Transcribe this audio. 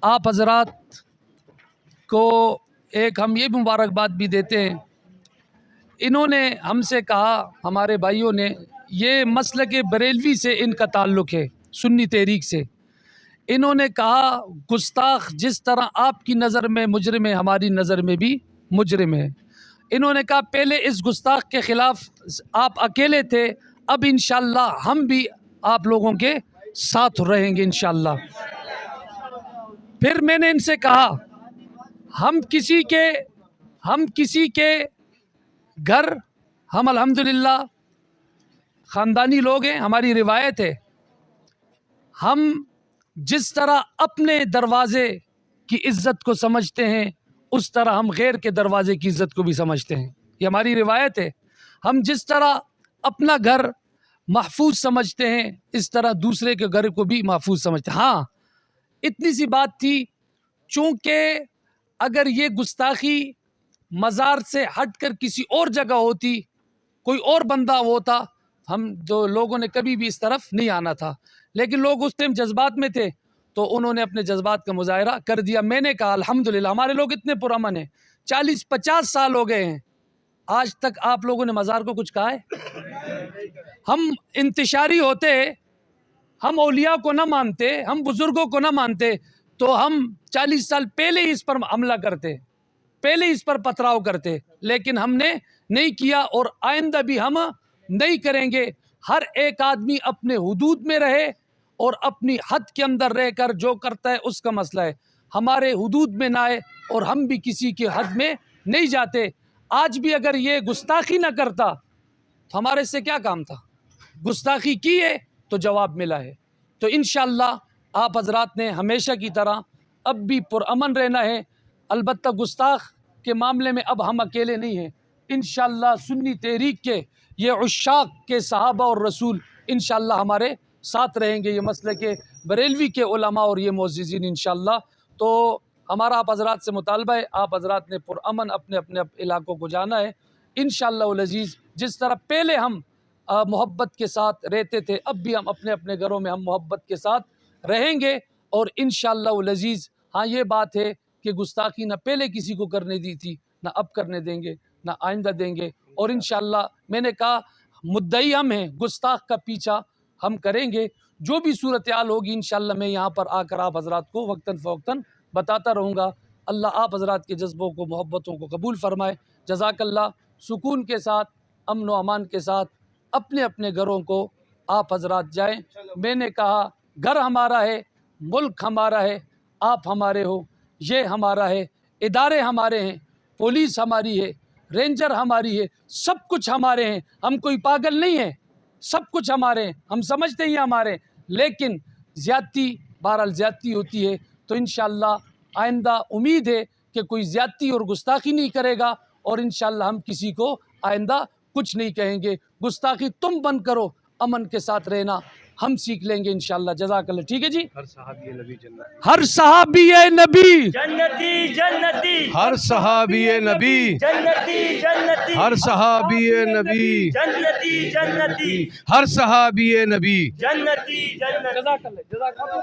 आप हजरात को एक हम ये मुबारकबाद भी देते हैं। इन्होंने हमसे कहा, हमारे भाइयों ने, ये मसलक बरेलवी से इनका ताल्लुक़ है, सुन्नी तहरीक से। इन्होंने कहा गुस्ताख जिस तरह आपकी नज़र में मुजरिम है, हमारी नज़र में भी मुजरिम है। इन्होंने कहा पहले इस गुस्ताख के ख़िलाफ़ आप अकेले थे, अब इंशाअल्लाह हम भी आप लोगों के साथ रहेंगे इंशाअल्लाह। फिर मैंने इनसे कहा हम किसी के घर, हम अल्हम्दुलिल्लाह ख़ानदानी लोग हैं, हमारी रिवायत है, हम जिस तरह अपने दरवाज़े की इज़्ज़त को समझते हैं उस तरह हम गैर के दरवाज़े की इज़्ज़त को भी समझते हैं। ये हमारी रिवायत है। हम जिस तरह अपना घर महफूज समझते हैं इस तरह दूसरे के घर को भी महफूज समझते हैं। हाँ, इतनी सी बात थी, चूँकि अगर ये गुस्ताखी मज़ार से हट कर किसी और जगह होती, कोई और बंदा होता, हम जो लोगों ने कभी भी इस तरफ नहीं आना था। लेकिन लोग उस टाइम जज्बात में थे तो उन्होंने अपने जज्बात का मुजाहरा कर दिया। मैंने कहा अल्हम्दुलिल्लाह हमारे लोग इतने पुरअमन हैं, 40-50 साल हो गए हैं, आज तक आप लोगों ने मज़ार को कुछ कहा है? हम इंतशारी होते, हम औलिया को ना मानते, हम बुजुर्गों को ना मानते तो हम 40 साल पहले ही इस पर हमला करते, पहले इस पर पथराव करते, लेकिन हमने नहीं किया और आइंदा भी हम नहीं करेंगे। हर एक आदमी अपने हुदूद में रहे और अपनी हद के अंदर रहकर जो करता है उसका मसला है, हमारे हुदूद में ना आए और हम भी किसी की हद में नहीं जाते। आज भी अगर ये गुस्ताखी ना करता तो हमारे से क्या काम था? गुस्ताखी की है तो जवाब मिला है। तो इंशाअल्लाह आप हजरात ने हमेशा की तरह अब भी पुरअमन रहना है। अलबत्ता गुस्ताख के मामले में अब हम अकेले नहीं हैं। इंशाअल्लाह सुन्नी तहरीक के ये उश्शाक के सहाबा और रसूल इंशाअल्लाह हमारे साथ रहेंगे, ये मसले के बरेलवी के उलमा और ये मुअज़्ज़िज़ीन इंशाअल्लाह। तो हमारा आप हजरात से मुतालबा है, आप हजरात ने पुरअमन अपने अपने इलाकों को जाना है इंशाअल्लाह उल अज़ीज़। जिस तरह पहले हम मोहब्बत के साथ रहते थे, अब भी हम अपने अपने घरों में हम मोहब्बत के साथ रहेंगे और इंशाअल्लाह उल अज़ीज़। हाँ, ये बात है कि गुस्ताखी ना पहले किसी को करने दी थी, ना अब करने देंगे, ना आइंदा देंगे। और इंशाअल्लाह मैंने कहा मुद्दई हम हैं, गुस्ताख का पीछा हम करेंगे। जो भी सूरत हाल होगी इंशाअल्लाह मैं यहाँ पर आकर आप हजरात को वक्तन फ़वक्तन बताता रहूँगा। अल्लाह आप हजरात के जज्बों को, मोहब्बतों को कबूल फ़रमाए। जज़ाकल्लाह। सुकून के साथ, अमन व अमान के साथ अपने अपने घरों को आप हजरात जाएँ। मैंने कहा घर हमारा है, मुल्क हमारा है, आप हमारे हो, ये हमारा है, इदारे हमारे हैं, पुलिस हमारी है, रेंजर हमारी है, सब कुछ हमारे हैं। हम कोई पागल नहीं है, सब कुछ हमारे हैं, हम समझते ही हमारे हैं। लेकिन ज़्यादती बहरहाल ज़्यादती होती है, तो इंशाअल्लाह आइंदा उम्मीद है कि कोई ज़्यादती और गुस्ताखी नहीं करेगा और इंशाअल्लाह हम किसी को आइंदा कुछ नहीं कहेंगे। गुस्ताखी तुम बंद करो, अमन के साथ रहना हम सीख लेंगे इंशाअल्लाह। जज़ाकल्लाह। ठीक है जी। हर सहाबी नबी जन्नती, हर सहाबी नबी जन्नती जन्नती, हर सहाबी नबी जन्नती जन्नती, हर सहाबी नबी, जन्नती जन्नती, हर सहाबी नबी। जन्नती जन्नती। जज़ाकल्लाह।